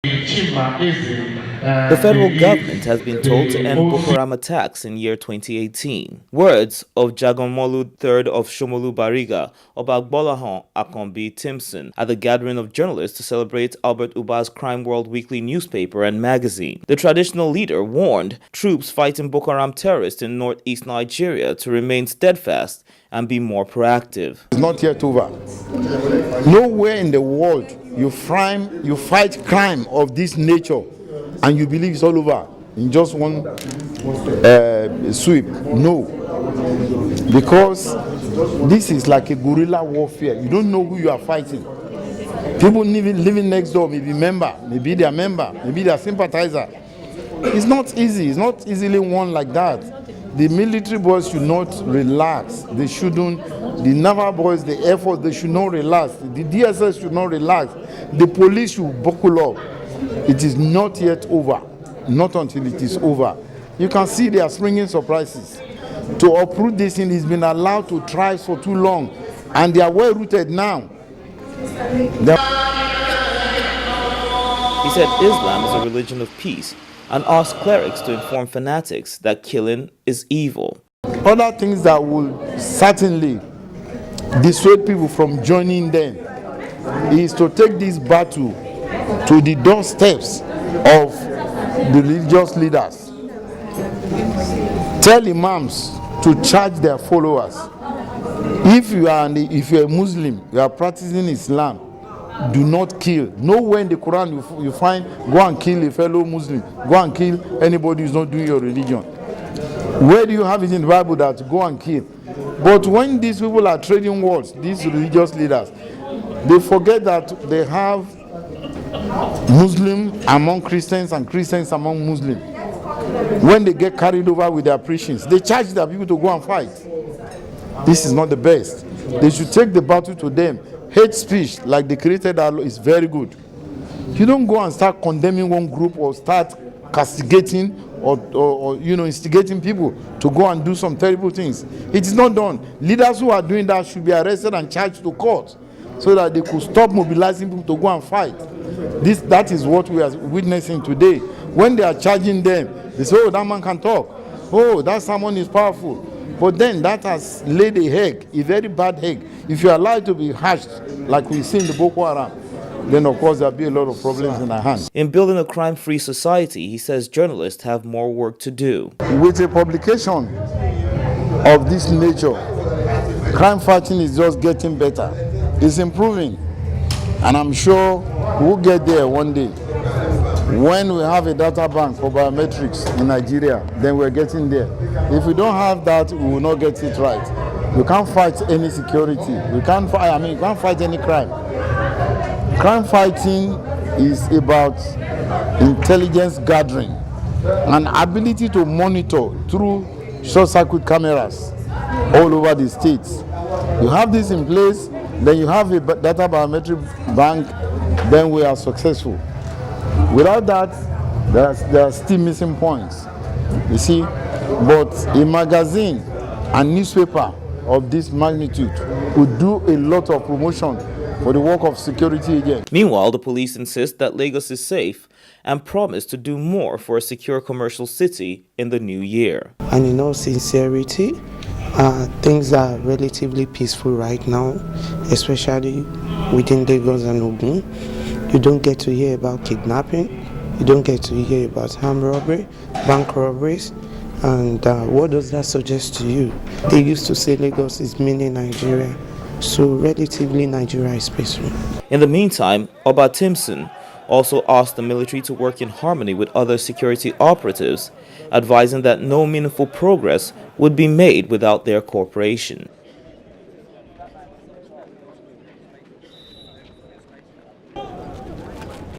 The federal government has been told to end Boko Haram attacks in year 2018. Words of Jaganmolu III of Shomolu Bariga, Oba Timson, at the gathering of journalists to celebrate Albert Uba's Crime World weekly newspaper and magazine. The traditional leader warned troops fighting Boko Haram terrorists in northeast Nigeria to remain steadfast and be more proactive. It's not yet over. Nowhere in the world you fight crime of this nature and you believe it's all over in just one sweep. No. Because this is like a guerrilla warfare. You don't know who you are fighting. People living next door may be member, maybe their member, maybe their sympathizer. It's not easy. It's not easily won like that. The military boys should not relax. They shouldn't. The naval boys, the Air Force, they should not relax. The DSS should not relax. The police should buckle up. It is not yet over. Not until it is over. You can see they are springing surprises. To uproot this thing has been allowed to thrive for too long, and they are well rooted now. He said Islam is a religion of peace and asked clerics to inform fanatics that killing is evil. Other things that will certainly dissuade people from joining them is to take this battle to the doorsteps of the religious leaders. Tell imams to charge their followers. If you are a Muslim, you are practicing Islam, do not kill. Nowhere in the Quran you find go and kill a fellow Muslim, go and kill anybody who's not doing your religion. Where do you have it in the Bible that go and kill? But when these people are trading words, these religious leaders, they forget that they have Muslims among Christians and Christians among Muslims. When they get carried over with their preachings, they charge their people to go and fight. This is not the best. They should take the battle to them. Hate speech, like the created Allah, is very good. You don't go and start condemning one group or start castigating or instigating people to go and do some terrible things. It is not done. Leaders who are doing that should be arrested and charged to court so that they could stop mobilizing people to go and fight. That is what we are witnessing today. When they are charging them, they say, oh, that man can talk. Oh, that someone is powerful. But then that has laid a egg, a very bad egg. If you are allowed to be hatched, like we see in the Boko Haram, then of course there'll be a lot of problems in our hands. In building a crime-free society, he says journalists have more work to do. With a publication of this nature, crime fighting is just getting better. It's improving. And I'm sure we'll get there one day. When we have a data bank for biometrics in Nigeria, then we're getting there. If we don't have that, we will not get it right. We can't fight any security. You can't fight any crime. Crime fighting is about intelligence gathering and ability to monitor through short-circuit cameras all over the states. You have this in place, then you have a data biometric bank, then we are successful. Without that, there are still missing points, you see. But a magazine and newspaper of this magnitude would do a lot of promotion for the work of security agents. Meanwhile, the police insist that Lagos is safe and promise to do more for a secure commercial city in the new year. And in all sincerity, things are relatively peaceful right now, especially within Lagos and Ogun. You don't get to hear about kidnapping, you don't get to hear about armed robbery, bank robberies, and what does that suggest to you? They used to say Lagos is mini Nigeria, so relatively Nigeria is peaceful. In the meantime, Oba Timson also asked the military to work in harmony with other security operatives, advising that no meaningful progress would be made without their cooperation.